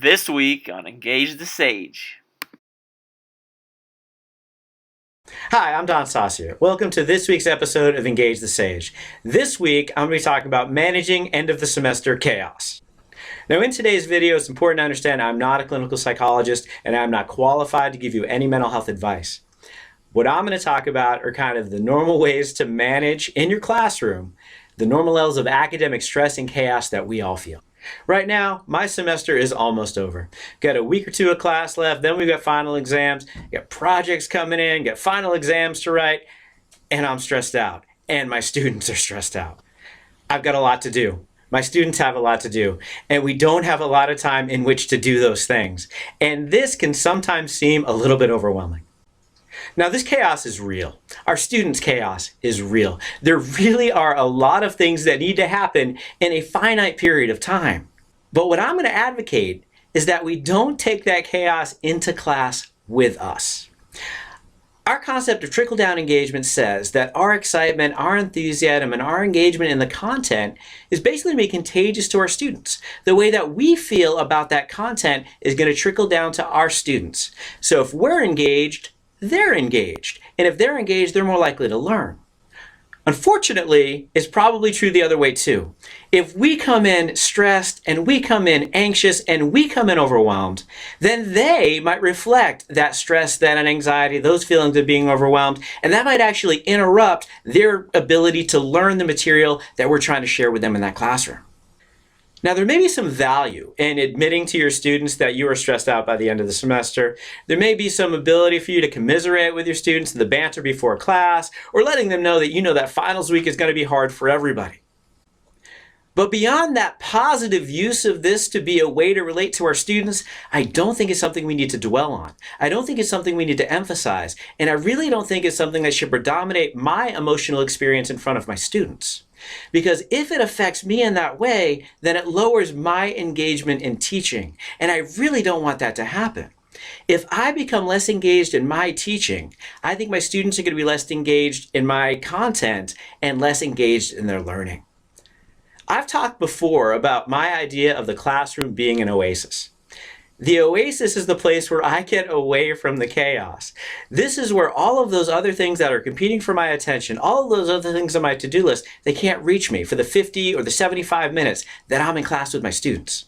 This week on Engage the Sage. Hi, I'm Don Saucier. Welcome to this week's episode of Engage the Sage. This week, I'm going to be talking about managing end of the semester chaos. Now, in today's video, it's important to understand I'm not a clinical psychologist and I'm not qualified to give you any mental health advice. What I'm going to talk about are kind of the normal ways to manage in your classroom the normal levels of academic stress and chaos that we all feel. Right now, my semester is almost over. Got a week or two of class left, then we've got final exams, got projects coming in, got final exams to write, and I'm stressed out. And my students are stressed out. I've got a lot to do. My students have a lot to do, and we don't have a lot of time in which to do those things. And this can sometimes seem a little bit overwhelming. Now, this chaos is real. Our students' chaos is real. There really are a lot of things that need to happen in a finite period of time. But what I'm going to advocate is that we don't take that chaos into class with us. Our concept of trickle-down engagement says that our excitement, our enthusiasm, and our engagement in the content is basically to be contagious to our students. The way that we feel about that content is going to trickle down to our students. So if we're engaged, they're engaged. And if they're engaged, they're more likely to learn. Unfortunately, it's probably true the other way too. If we come in stressed and we come in anxious and we come in overwhelmed, then they might reflect that stress, that anxiety, those feelings of being overwhelmed, and that might actually interrupt their ability to learn the material that we're trying to share with them in that classroom. Now, there may be some value in admitting to your students that you are stressed out by the end of the semester. There may be some ability for you to commiserate with your students in the banter before class, or letting them know that you know that finals week is going to be hard for everybody. But beyond that positive use of this to be a way to relate to our students, I don't think it's something we need to dwell on. I don't think it's something we need to emphasize. And I really don't think it's something that should predominate my emotional experience in front of my students. Because if it affects me in that way, then it lowers my engagement in teaching. And I really don't want that to happen. If I become less engaged in my teaching, I think my students are going to be less engaged in my content and less engaged in their learning. I've talked before about my idea of the classroom being an oasis. The oasis is the place where I get away from the chaos. This is where all of those other things that are competing for my attention, all of those other things on my to-do list, they can't reach me for the 50 or the 75 minutes that I'm in class with my students.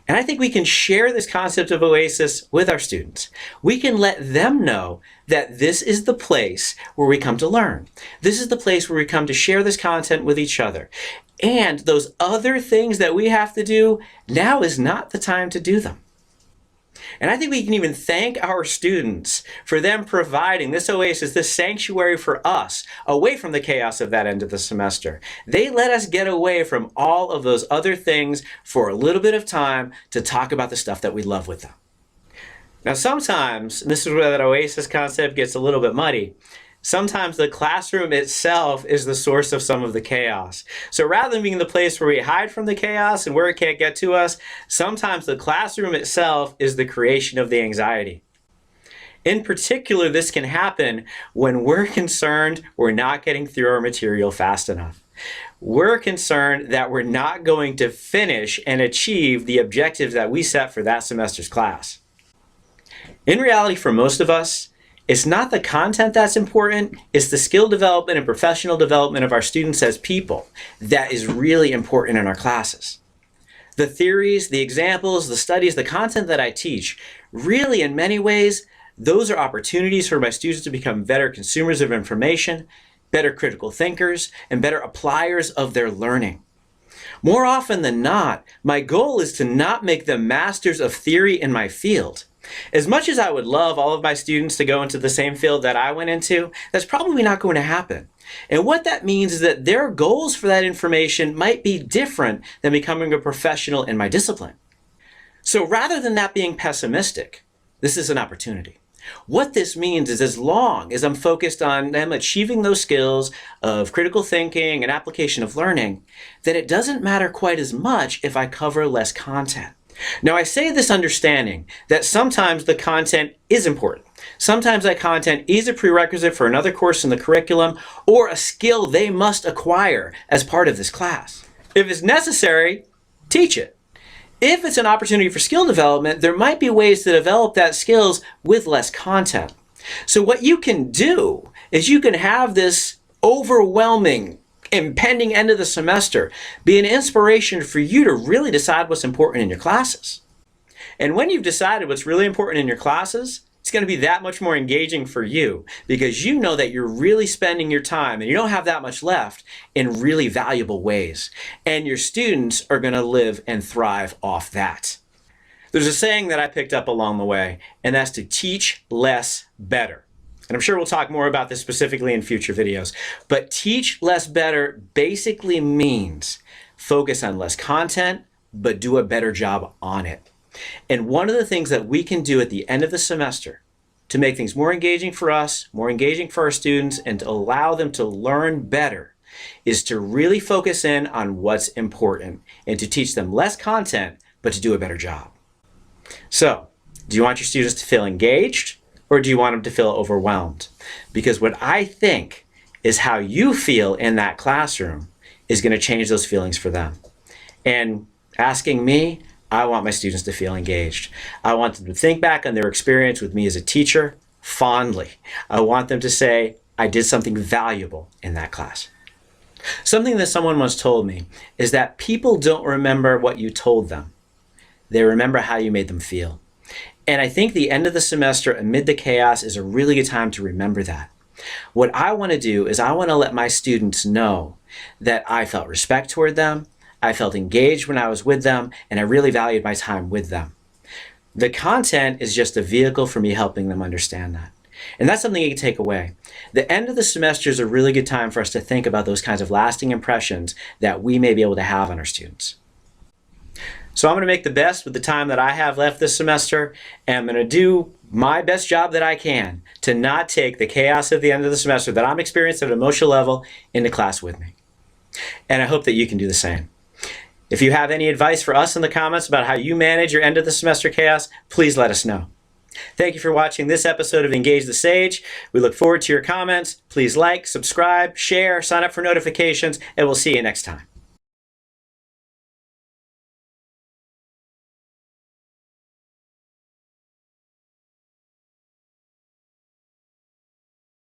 And I think we can share this concept of oasis with our students. We can let them know that this is the place where we come to learn. This is the place where we come to share this content with each other. And those other things that we have to do, now is not the time to do them. And I think we can even thank our students for them providing this oasis, this sanctuary for us, away from the chaos of that end of the semester. They let us get away from all of those other things for a little bit of time to talk about the stuff that we love with them. Now sometimes, and this is where that oasis concept gets a little bit muddy, sometimes the classroom itself is the source of some of the chaos. So rather than being the place where we hide from the chaos and where it can't get to us, sometimes the classroom itself is the creation of the anxiety. In particular, this can happen when we're concerned we're not getting through our material fast enough. We're concerned that we're not going to finish and achieve the objectives that we set for that semester's class. In reality, for most of us, it's not the content that's important, it's the skill development and professional development of our students as people that is really important in our classes. The theories, the examples, the studies, the content that I teach, really in many ways, those are opportunities for my students to become better consumers of information, better critical thinkers, and better appliers of their learning. More often than not, my goal is to not make them masters of theory in my field. As much as I would love all of my students to go into the same field that I went into, that's probably not going to happen. And what that means is that their goals for that information might be different than becoming a professional in my discipline. So rather than that being pessimistic, this is an opportunity. What this means is as long as I'm focused on them achieving those skills of critical thinking and application of learning, then it doesn't matter quite as much if I cover less content. Now, I say this understanding that sometimes the content is important. Sometimes that content is a prerequisite for another course in the curriculum or a skill they must acquire as part of this class. If it's necessary, teach it. If it's an opportunity for skill development, there might be ways to develop that skills with less content. So what you can do is you can have this overwhelming, impending end of the semester be an inspiration for you to really decide what's important in your classes. And when you've decided what's really important in your classes, it's going to be that much more engaging for you because you know that you're really spending your time and you don't have that much left in really valuable ways. And your students are going to live and thrive off that. There's a saying that I picked up along the way, and that's to teach less better. And I'm sure we'll talk more about this specifically in future videos. But teach less better basically means focus on less content, but do a better job on it. And one of the things that we can do at the end of the semester to make things more engaging for us, more engaging for our students, and to allow them to learn better is to really focus in on what's important and to teach them less content, but to do a better job. So, do you want your students to feel engaged or do you want them to feel overwhelmed? Because what I think is how you feel in that classroom is going to change those feelings for them. And asking me, I want my students to feel engaged. I want them to think back on their experience with me as a teacher fondly. I want them to say, I did something valuable in that class. Something that someone once told me is that people don't remember what you told them. They remember how you made them feel. And I think the end of the semester amid the chaos is a really good time to remember that. What I want to do is I want to let my students know that I felt respect toward them, I felt engaged when I was with them, and I really valued my time with them. The content is just a vehicle for me helping them understand that. And that's something you can take away. The end of the semester is a really good time for us to think about those kinds of lasting impressions that we may be able to have on our students. So I'm going to make the best with the time that I have left this semester, and I'm going to do my best job that I can to not take the chaos at the end of the semester that I'm experiencing at an emotional level into class with me. And I hope that you can do the same. If you have any advice for us in the comments about how you manage your end of the semester chaos, please let us know. Thank you for watching this episode of Engage the Sage. We look forward to your comments. Please like, subscribe, share, sign up for notifications, and we'll see you next time.